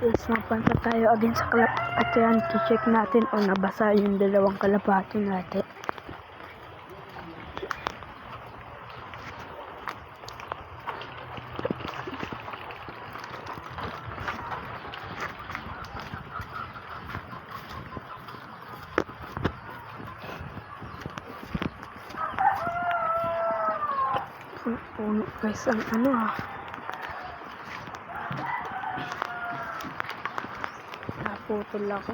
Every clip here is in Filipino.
Guys, mapunta tayo again sa kalapatian. To-check natin o nabasa yung dalawang kalapati natin. Puno guys ang naputol ako.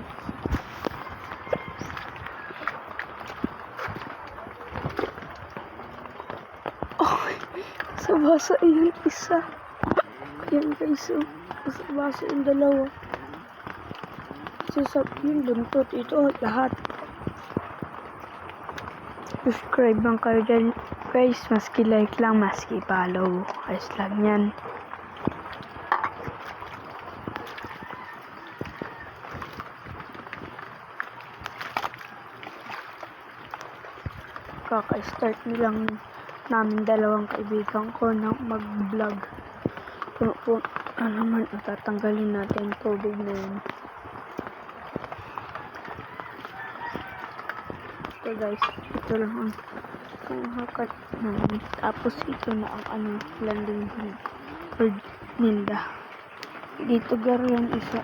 Basa yung isa. Yan guys, basa yung dalawa. Kasi yung buntot, ito lahat. Subscribe lang kayo dyan guys, maski like lang, maski follow. Ayos lang yan. Kaka-start nilang namin dalawang kaibigan ko na mag-vlog. Puno naman, tatanggalin natin tubig na yun. Okay guys, ito lang ang hakat namin. Tapos ito na ang landing bird nila. Dito garo yung isa.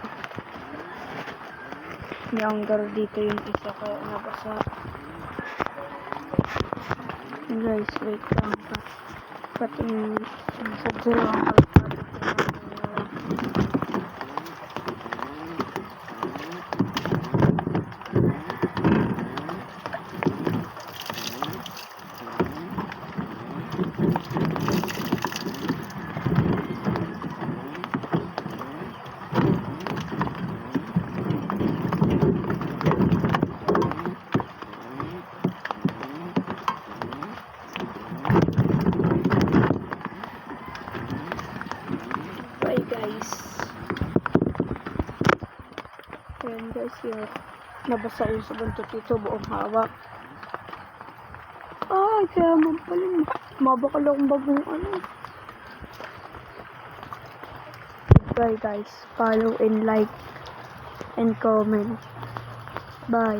Yung garo dito yung isa, kaya nabasa. Guys, wait lang pa. Patingin sa dalawang kalapati. Guys, ayan guys, yung nabasa yung sa buntot ito, buong hawak. Ay, kaya mampaling mabakal akong bagong Bye guys, follow and like and comment. Bye.